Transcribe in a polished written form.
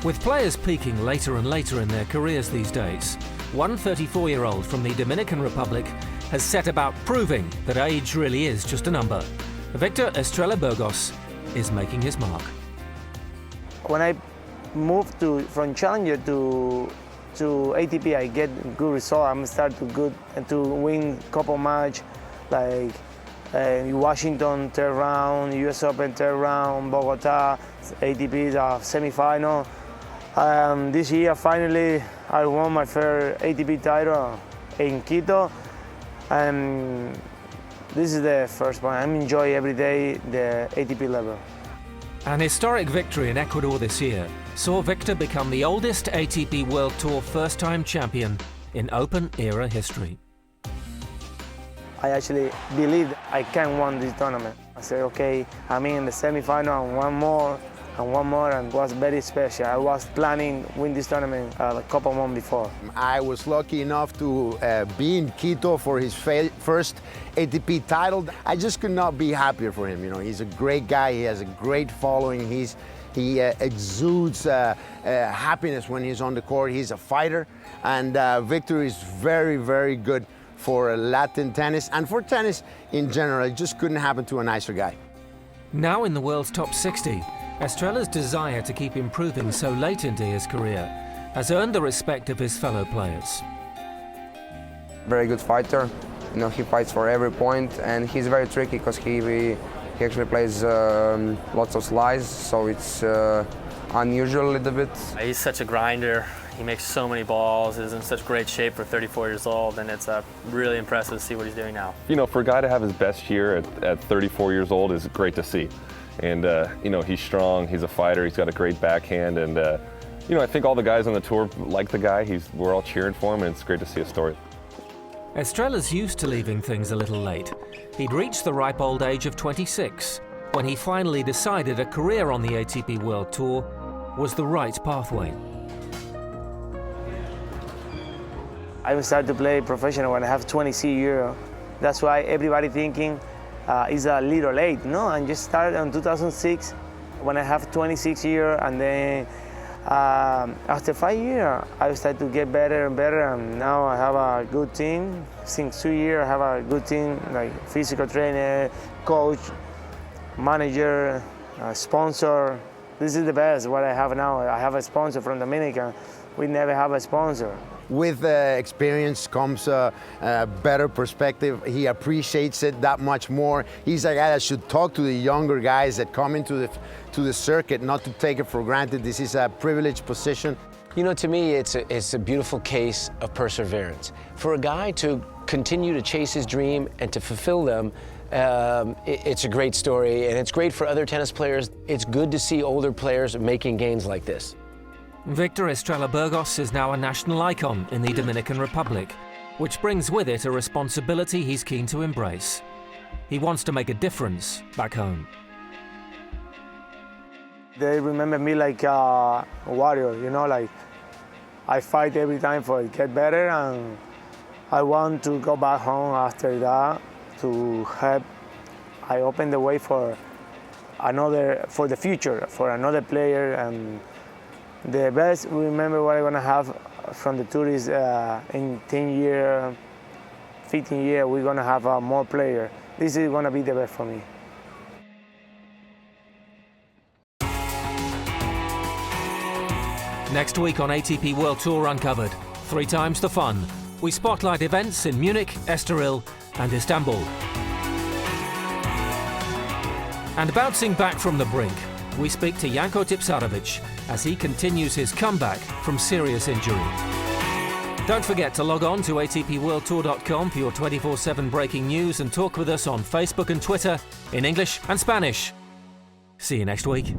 With players peaking later and later in their careers these days, one 34-year-old from the Dominican Republic has set about proving that age really is just a number. Victor Estrella Burgos is making his mark. When I moved from Challenger to ATP, I get good result. I'm start to win couple match, like Washington third round, US Open third round, Bogota, ATP semi-final. This year, finally, I won my first ATP title in Quito. And this is the first one. I'm enjoying every day the ATP level. An historic victory in Ecuador this year saw Victor become the oldest ATP World Tour first-time champion in Open-era history. I actually believed I can win this tournament. I said, okay, I'm in the semi-final and one more, and it was very special. I was planning to win this tournament a couple months before. I was lucky enough to be in Quito for his first ATP title. I just could not be happier for him. You know, he's a great guy. He has a great following. He exudes happiness when he's on the court. He's a fighter, and Victor is very, very good for Latin tennis and for tennis in general. It just couldn't happen to a nicer guy. Now in the world's top 60, Estrella's desire to keep improving so late into his career has earned the respect of his fellow players. Very good fighter. You know, he fights for every point, and he's very tricky because he actually plays lots of slides, so it's unusual a little bit. He's such a grinder. He makes so many balls. He's in such great shape for 34 years old, and it's really impressive to see what he's doing now. You know, for a guy to have his best year at 34 years old is great to see. And, you know, he's strong, he's a fighter, he's got a great backhand, and, you know, I think all the guys on the tour like the guy. We're all cheering for him, and it's great to see his story. Estrella's used to leaving things a little late. He'd reached the ripe old age of 26 when he finally decided a career on the ATP World Tour was the right pathway. I started to play professional when I have 26 years. That's why everybody thinking it's a little late. No, I just started in 2006 when I have 26 years, and then after 5 years, I started to get better and better, and now I have a good team. Since 2 years, I have a good team, like physical trainer, coach, manager, sponsor. This is the best what I have now. I have a sponsor from Dominican. We never have a sponsor. With experience comes a better perspective. He appreciates it that much more. He's a guy that should talk to the younger guys that come into the circuit, not to take it for granted. This is a privileged position. You know, to me, it's a beautiful case of perseverance. For a guy to continue to chase his dream and to fulfill them, it's a great story, and it's great for other tennis players. It's good to see older players making gains like this. Victor Estrella Burgos is now a national icon in the Dominican Republic, which brings with it a responsibility he's keen to embrace. He wants to make a difference back home. They remember me like a warrior, you know, like I fight every time for it get better, and I want to go back home after that to help. I open the way for the future, for another player, and the best, remember what I'm going to have from the tour is in 10 years, 15 years, we're going to have more players. This is going to be the best for me. Next week on ATP World Tour Uncovered, 3 times the fun. We spotlight events in Munich, Estoril and Istanbul. And bouncing back from the brink, we speak to Janko Tipsarevic as he continues his comeback from serious injury. Don't forget to log on to atpworldtour.com for your 24/7 breaking news and talk with us on Facebook and Twitter in English and Spanish. See you next week.